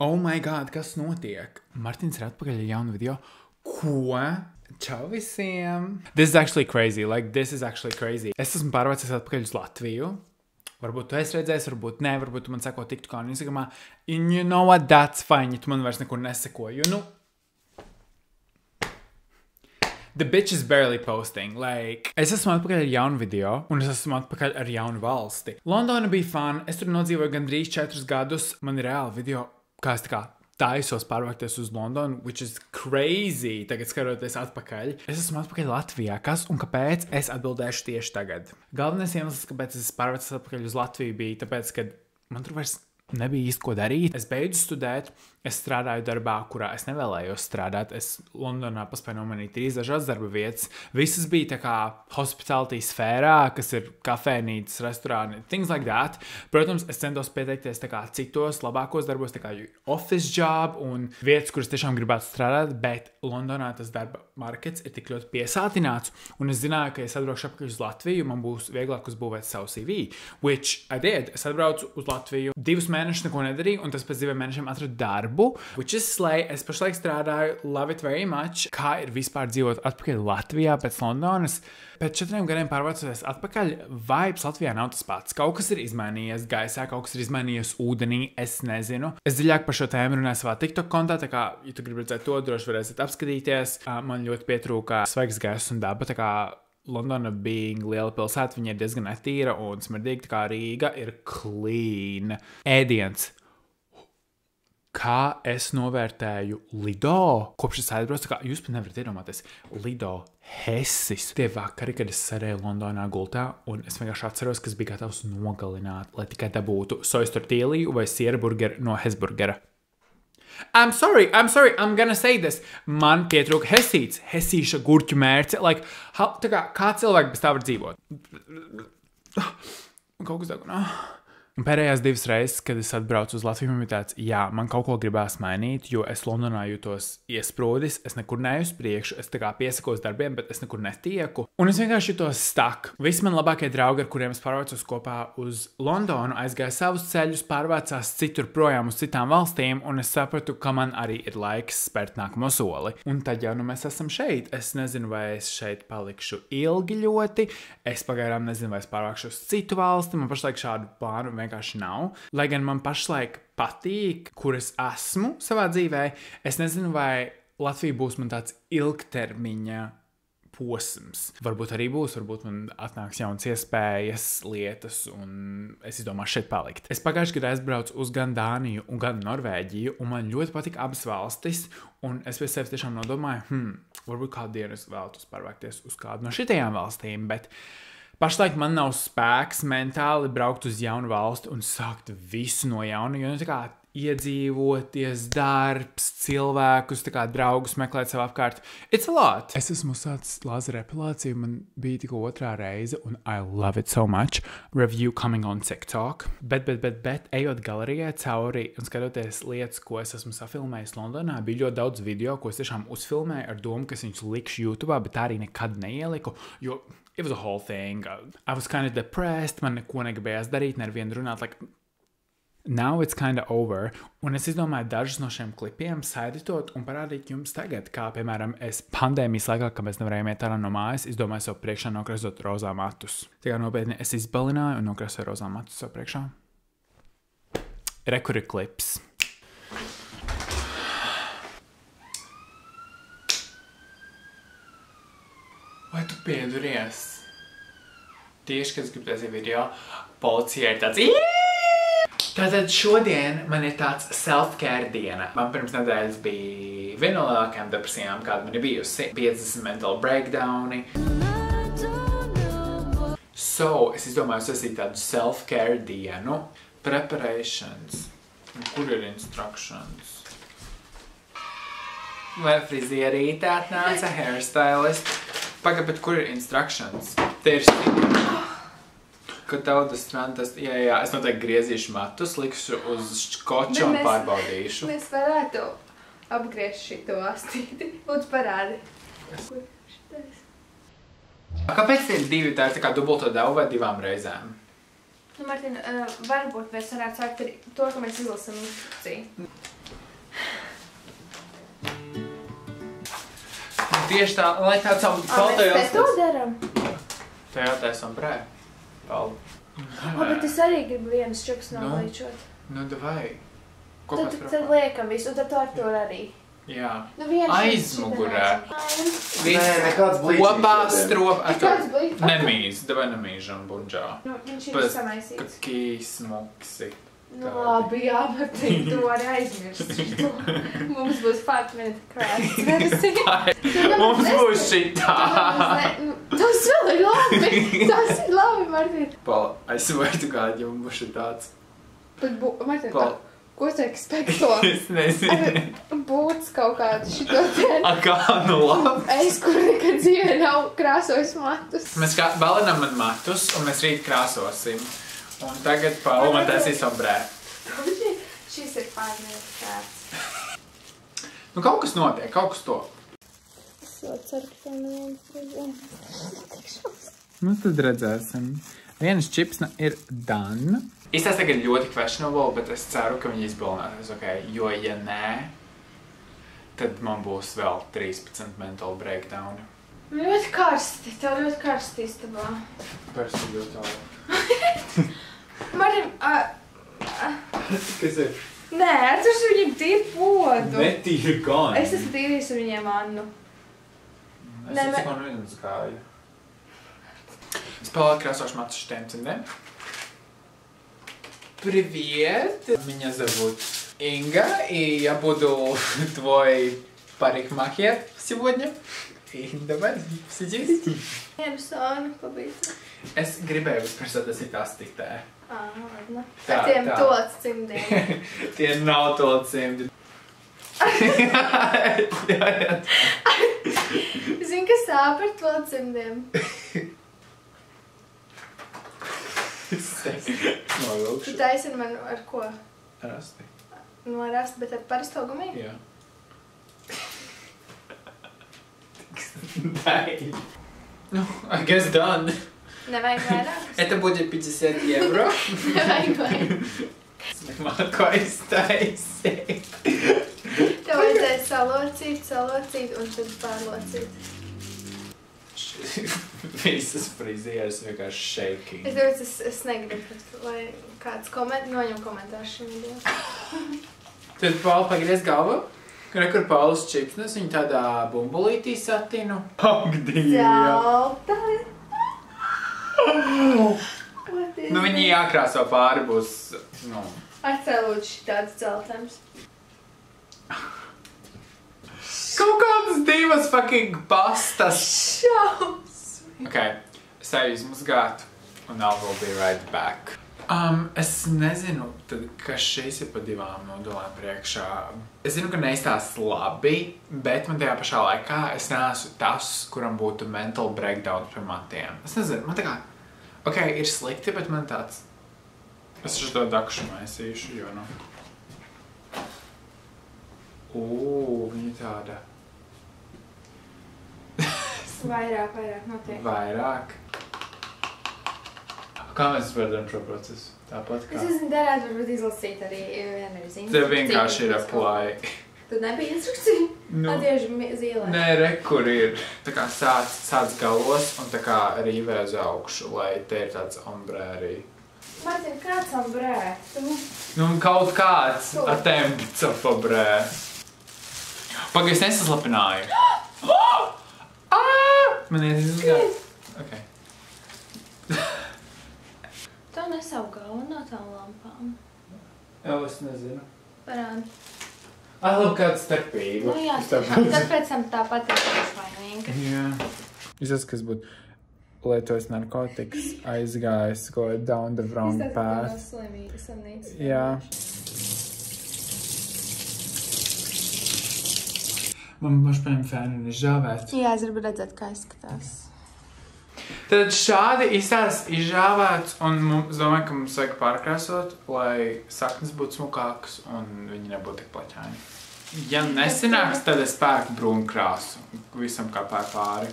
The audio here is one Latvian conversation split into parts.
Oh my god, kas notiek? Martins ir atpakaļ ar jaunu video. Ko? Čau visiem! This is actually crazy. Es esmu pārvācies atpakaļ uz Latviju. Varbūt tu esi redzējis, varbūt ne, varbūt tu man seko TikTokā un Instagramā. And you know what, that's fine, ja tu man vairs nekur neseko, you know? The bitch is barely posting, es esmu atpakaļ ar jaunu video, un es esmu atpakaļ ar jaunu valsti. Londona bija fun, es tur nodzīvoju gandrīz 4 gadus, man ir reāli video, kā es taisos pārvākties uz Londonu, which is crazy, tagad skatoties atpakaļ. Es esmu atpakaļ Latvijā, kas un kāpēc es atbildēšu tieši tagad. Galvenais iemesls, kāpēc es pārvācies atpakaļ uz Latviju, bija tāpēc, ka man tur vairs nebija īsti ko darīt. Es beidzu studēt, es strādāju darbā, kurā es nevēlējos strādāt. Es Londonā paspēju nomainīt 3 dažādas darba vietas. Visas bija tā kā hospitality sfērā, kas ir kafēnītes, restorāni, things like that. Protams, es centos pieteikties tā kā citos labākos darbos, tā kā office job un vietas, kuras tiešām gribētu strādāt, bet Londonā tas darba markets ir tik ļoti piesātināts, un es zināju, ka ja es atbraukšu apakaļ uz Latviju, man būs vieglāk uzbūvēt savu CV, which I did. Es atbraucu uz Latviju, 2 mēnešus neko nedarīju, un tas pēc 2 mēnešiem atradu darbu, which is slay. Es pašlaik strādāju, love it very much. Kā ir vispār dzīvot atpakaļ Latvijā pēc Londonas? Pēc 4 gadiem pārvācoties atpakaļ, vibes Latvijā nav tas pats. Kaut kas ir izmainījies gaisā, kaut kas ir izmainījies ūdenī, es nezinu. Es dziļāk par šo tēmu runāju savā TikTok kontā, tā kā, ja tu gribi redzēt to, droši varēsiet apskatīties. Man ļoti pietrūka svaigs gaiss un daba, tā kā Londona being liela pilsēta, viņa ir diezgan netīra un smerdīga, tā kā Rīga ir clean. Ēdiens. Kā es novērtēju Lido? Kopš es aizbraucu, kā jūs pat nevarat iedomāties. Lido Hessis. Tie vakari, kad es sēdēju Londonā gultā, un es vienkārši atceros, ka es biju gatavs nogalināt, lai tikai dabūtu sojas tortīliju vai siera burgeru no Hesburgera. I'm sorry, I'm gonna say this. Man pietrūka Hesīts, Hesīša gurķu mērce. Kā cilvēki bez tā var dzīvot? Kaut kas deguna. Un pēdējās 2 reizes, kad es atbraucu uz Latviju, man bija tāds, jā, man kaut ko gribās mainīt, jo es Londonā jūtos iesprūdis, es nekur neju uz priekšu, es tā kā piesakos darbiem, bet es nekur netieku. Un es vienkārši jūtos stuck. Visi man labākie draugi, ar kuriem es pārvācos kopā uz Londonu, aizgāja savus ceļus, pārvācās citur projām uz citām valstīm, un es sapratu, ka man arī ir laiks spērt nākamo soli. Un tad jau nu mēs esam šeit. Es nezinu, vai es šeit palikšu ilgi ļoti, es pagaidām nezinu, vai es pārvākšu uz citu valsti, man pašlaik šādu plānu vienkārši nav. Lai gan man pašlaik patīk, kur es esmu savā dzīvē, es nezinu, vai Latvija būs man tāds ilgtermiņa posms. Varbūt arī būs, varbūt man atnāks jaunas iespējas, lietas, un es izdomāšu šeit palikt. Es pagājušajā gadā aizbraucu uz gan Dāniju un gan Norvēģiju, un man ļoti patika abas valstis, un es pie sevis tiešām nodomāju, varbūt kādu dienu es vēlētos pārvākties uz kādu no šitajām valstīm, bet pašlaik man nav spēks mentāli braukt uz jaunu valsti un sākt visu no jauna, jo tā kā iedzīvoties, darbs, cilvēkus, tā kā draugus meklēt sev apkārt. It's a lot. Es esmu uzsācis lāzera epilāciju, man bija tikko 2. reize, un I love it so much. Review coming on TikTok. Bet, ejot galerijai cauri un skatoties lietas, ko es esmu safilmējis Londonā, bija ļoti daudz video, ko es tiešām uzfilmēju ar domu, ka viņus likšu YouTubā, bet tā arī nekad neieliku, jo it was a whole thing. I was kind of depressed, man neko negribējās darīt, nevienu runāt, now it's kind of over, un es izdomāju dažus no šiem klipiem saeditot un parādīt jums tagad, kā, piemēram, es pandēmijas laikā, kad mēs nevarējām iet ārā no mājas, izdomāju sev priekšā nokrāsot rozā matus. Tā kā nopietni es izbalināju un nokrāsoju rozā matus sev priekšā. Rekur ir klips. Vai tu pieduries? Tieši, kad es gribu taisīt video, policija ir tāds Tātad šodien man ir tāds self-care diena. Man pirms nedēļas bija viena no lielākajām depresijām, kāda man ir bijusi. 50 mental breakdowni. So, es izdomāju sasīt tādu self-care dienu. Preparations. Kur ir instructions? Vai frizierīte atnāca, hairstylist? Pagaid, bet kur ir instructions? Te ir stikli. Kad tautas strantas, jā, es noteikti griezīšu matus, likšu uz skoču un pārbaudīšu. Mēs varētu apgriezt šito astīti. Lūdzu, parādi. Kur šitais? Kāpēc ir 2? Tā ir tā kā dubulto devu vai 2 reizēm? Nu, Martin, varbūt mēs varētu sākt ar to, ka mēs izlasam instrukciju. Tieši tā, lai tāds Mēs te to daram? Tajā tā sombrē. Paldi. Bet es arī gribu vienas čupas nolīčot. Nu, davai. Ko mēs Tad liekam visu, un tad tu ar to arī. Jā. Nu, Aizmugurē. Nē, nekāds blīčs. Kopā strop. Kāds blīčs? Nemīz, davai nemīžam bunģā. Nu, viņš ir samaisīts. Kakī smuksi. Nu, labi, jā, bet tu arī aizmirst. Mums būs 5 minute crafts versija. Mums būs šitā. Tas vēl ir labi. Tas ir labi, Martin. Paul, I swear to God, ja mums būs šitāds. Bet, Martin, Paul. Ko tu ekspekto? Es nezinu. Būts kaut kādu šito dienu. Kā, nu labi. Es, kur nekad dzīvē nav krāsojis matus. Mēs balinām man matus, un mēs rīt krāsosim. Un tagad Paula man taisīs sombrē. Šis ir 5 minute crafts. Nu, kaut kas notiek, kaut kas to. Es vēl ceru, ka tev neviens Nu, tad redzēsim. Vienas čips ir done. Īstās tagad ļoti questionable, bet es ceru, ka viņi izbalināsies, ok? Jo, ja nē, tad man būs vēl 13 mental breakdown. Ļoti karsti, tev ļoti karsti istabā. Pēc ļoti tālu. Martin, Kas ir? nē, atceros viņiem tīri podu. Netīri gan. Es esmu tīrījis ar viņiem Annu. Es esmu man vienam skāju. Спала красавчик Матвей Штемцин. Привет! Меня зовут Инга, и я буду твой парикмахер сегодня. И давай, сиди. Vienu sānu pabīt. Es gribēju vispirms atlasīt astitē. Ладно. Tā, Ar tiem tā. tots cimdiem. Tie nav to cimdi. Zini, ka sāp ar to cimdiem. Tu taisini man ar ko? Ar asti. Nu, ar asti, bet ar parasto gumiju? Jā. Дай. Ну, I guess done. Nevajag vairāk? Это будет 50 евро. Nevajag vairāk. Slimāko iztaisīt. Tev vajadzēja salocīt un tad pārlocīt. Visas frizieres vienkārši shaking. Es domāju, es negribu, lai kāds noņem komentāru šim video. Tad Paula pagriez galvu. Kur Paulas čipsnes, viņa tādā bumbulītī satinu. Ak, Dievs! Zelta! Nu, viņi jākrāso pāri būs, nu... Atcēlūt šitāds zeltams. Kaut kādas divas fucking pastas. Šaus! Ok, es eju izmazgāt, un I will be right back. Es nezinu, tad, kas šis ir pa 2 nodolēm priekšā. Es zinu, ka neizstāsts labi, bet man tajā pašā laikā es neesmu tas, kuram būtu mental breakdown par matiem. Es nezinu, man tā kā, ok, ir slikti, bet man tāds... Es šo dakšu maisīšu, jo nu... Viņa tāda... Vairāk notiek. Vairāk. Kā mēs varam šo procesu? Tāpat kā... Es esmu darāt, varbūt izlasīt arī vienreiz instrukciju. Tev vienkārši ir apply. Tu nebija instrukcija? Nu. Tieši zīlē. Nē, re, kur ir. Tā kā sāc galos un tā kā rīvē uz augšu, lai te ir tāds ombrē arī. Martin, kāds ombrē? Nu, kaut kāds attempts of ombrē. Pagaid, es nesaslapināju. Man ir izgāt. Ok. Tev nesavu galvu no tām lampām. Jau, es nezinu. Parādi. Labi, kāda starpība. Nu jā, tiešām. Tad pēc tam tāpat ir pašvainīga. Jā. Izsaka, kas būtu lietojis narkotikas, aizgājis, ko down the wrong path. Slimnīca. Jā. Man pašpaņem fēnu un izžāvēt. Jā, es gribu redzēt, kā izskatās. Tad šādi izžāvēts, un es domāju, ka mums vajag pārkrāsot, lai saknes būtu smukākas un viņi nebūtu tik plaķāni. Ja nesanāks, tad es pērku brūnu krāsu. Visam kā pāri.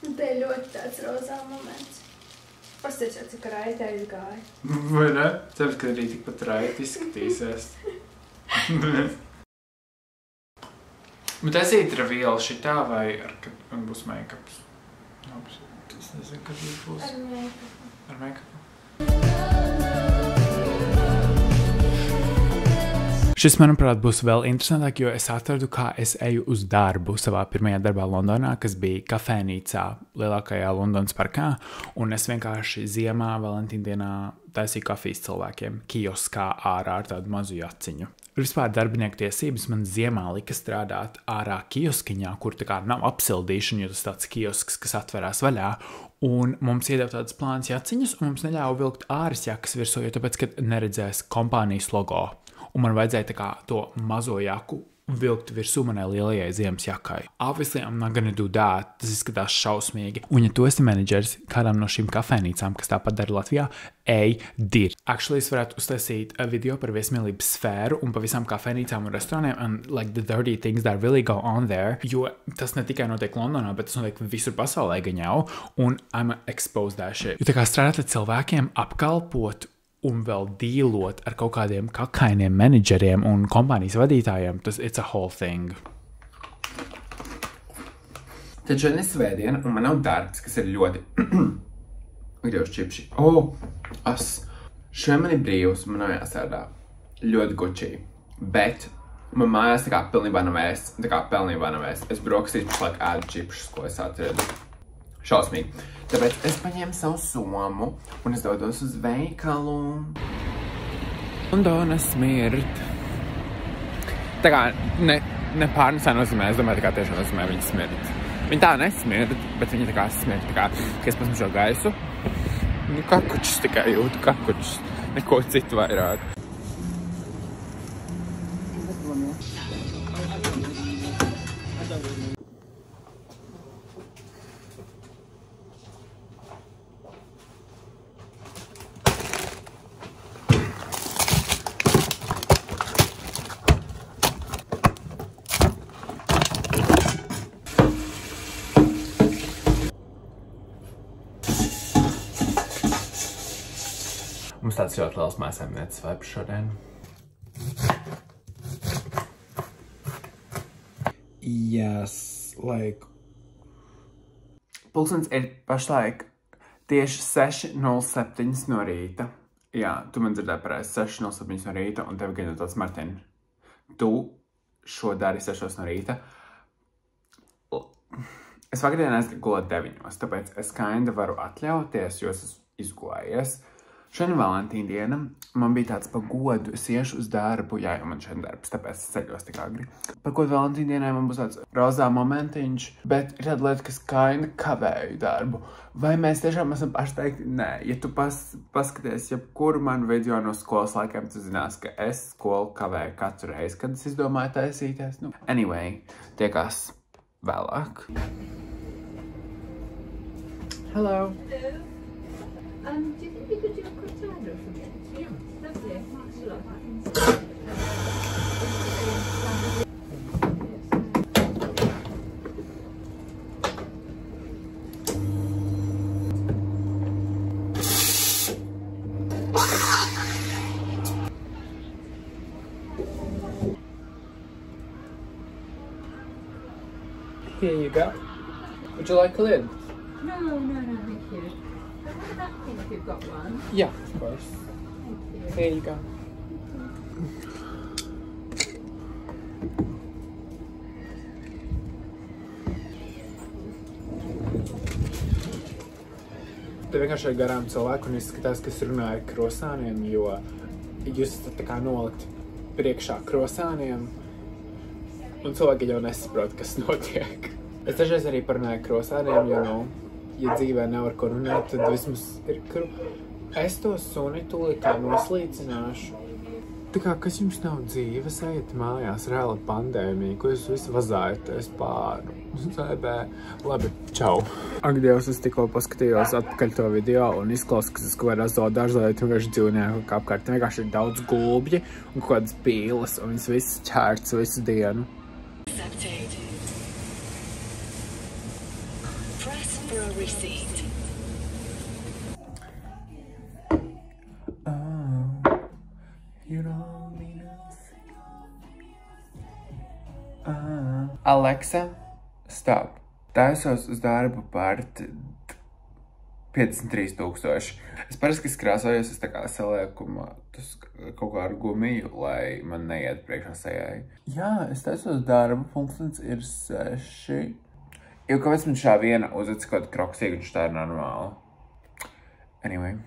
Te ir ļoti tāds rozā moments. Pastāciet, cik raiti aizgāja. Vai ne? Ceru, ka arī tikpat raiti izskatīsies. Bet taisīt reveal šitā vai ar, kad man būs make-ups? Es nezinu, kad viņš būs. Ar make-upu. Šis, manuprāt, būs vēl interesantāk, jo es atradu, kā es eju uz darbu savā pirmajā darbā Londonā, kas bija kafēnīcā lielākajā Londonas parkā, un es vienkārši ziemā, Valentīndienā taisīju kafijas cilvēkiem kioskā ārā ar tādu mazu jaciņu. Vispār darbinieku tiesības man ziemā lika strādāt ārā kioskiņā, kur tā kā nav apsildīšana, jo tas tāds kiosks, kas atverās vaļā, un mums iedeva tādas plānas jaciņas, un mums neļāva vilkt āras jakas virsū, jo tāpēc, ka neredzēs kompānijas logo. Un man vajadzēja tā kā to mazo jaku vilkt virsū manai lielajai ziemas jakai. Obviously, I'm not gonna do that. Tas izskatās šausmīgi. Un ja tu esi menedžers kādām no šīm kafēnīcām, kas tāpat dara Latvijā, dir. Actually, es varētu uztaisīt video par viesmīlības sfēru un par visām kafēnīcām un restorāniem and like the dirty things that really go on there, jo tas ne tikai notiek Londonā, bet tas notiek visur pasaulē gan jau, un I'm expose that shit. Jo tā kā strādāt ar cilvēkiem, apkalpot un vēl dīlot ar kaut kādiem kakainiem menedžeriem un kompānijas vadītājiem, tas it's a whole thing. Tad šodien ir svētdiena, un man nav darbs, kas ir ļoti... Griež čipši. Šodien man ir brīvs, man nav jāsēdā. Ļoti gučī. Bet man mājās tā kā pilnībā nav ēst. Es brokastīs pašlaik ēdu čipšus, ko es atradu. Šausmīgi. Tāpēc es paņēmu savu somu un es dodos uz veikalu. Londona smirt. Tā kā nepārnesā nozīmē, es domāju, tā kā tiešām nozīmē viņa smirt. Viņa tā nesmirt, bet viņa tā kā smirt. Tā kā, ka es pasmažo gaisu, kakučus tikai jūtu, kakučus. Neko citu vairāk. Mums tāds ļoti liels mājsaimnieces vibes šodien. Yes, like... Pulkstens ir pašlaik tieši 6:07 no rīta. Jā, tu man dzirdēji pareizi 6:07 no rīta, un tev gan tāds, Martin, tu šo dari 6 no rīta. Es vakardien aizgāju gulēt 9, tāpēc es kinda varu atļauties, jo es esmu izgulējies. Šodien Valentīndiena, man bija tāds pa godu, es iešu uz darbu, jā, jo man šodien darbs, tāpēc es ceļos tik agri. Par godu Valentīndienai man būs tāds rozā momentiņš, bet ir tāda lieta, kas kinda kavēju darbu. Vai mēs tiešām esam pašteikti? Nē, ja tu paskaties jebkuru manu video no skolas laikiem, tu zinās, ka es skolu kavēju katru reizi, kad es izdomāju taisīties. Anyway, tiekās vēlāk. Hello. Do you think you could do a cortado for me? Yeah. Lovely. Thanks a lot. Here you go. Would you like a lid? No, thank you. What about pink if you've got one? Yeah, of course. Thank you. Here you go. Te vienkārši ir garām cilvēku un izskatās, kas runāja ar krosāniem, jo jūs esat tā kā nolikt priekšā krosāniem un cilvēki jau nesaprot, kas notiek. Es dažreiz arī parunāju krosāniem, jo, ja dzīvē nevar ko runāt, tad vismaz ir Es to suni tūlītā noslīcināšu. Tā kā, kas jums nav dzīves, ejiet mājās, reāla pandēmija, ko jūs visi vazājaties pāri. Labi, čau. Ak, Dievs, es tikko paskatījos atpakaļ to video un izklausās, ka es kaut kādā zoodārzā vienkārši dzīvnieku kā apkārt. Vienkārši ir daudz gulbji un kaut kādas pīles, un viņas visas čērts visu dienu. Press for a receipt. Alexa, stop. Taisos uz darbu par 53,000. Es parasti, kad krāsojos, es tā kā salieku kaut kādu gumiju, lai man neiet priekšā sejai. Jā, es taisos darbu, pulkstens ir 6. Jo kāpēc man šā viena uzvedas kaut kroksīgi, un šitā ir normāla? Anyway.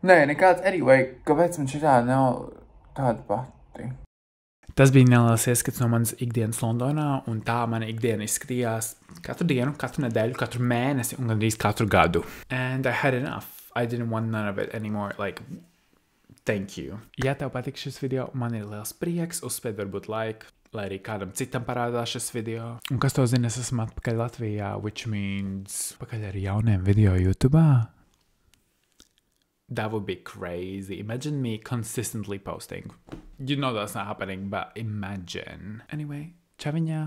Nē, nekāds anyway, kāpēc man šitā nav tāda pati? Tas bija neliels ieskats no manas ikdienas Londonā, un tā mana ikdiena izskatījās katru dienu, katru nedēļu, katru mēnesi un gandrīz katru gadu. And I had enough. I didn't want none of it anymore. Like, thank you. Ja tev patīk šis video, man ir liels prieks, uzspied varbūt like, lai arī kādam citam parādās šis video. Un kas to zina, es esmu atpakaļ Latvijā, which means pakaļ ar jauniem video YouTube'ā. That would be crazy. Imagine me consistently posting. You know that's not happening, but imagine. Anyway, čaviņā!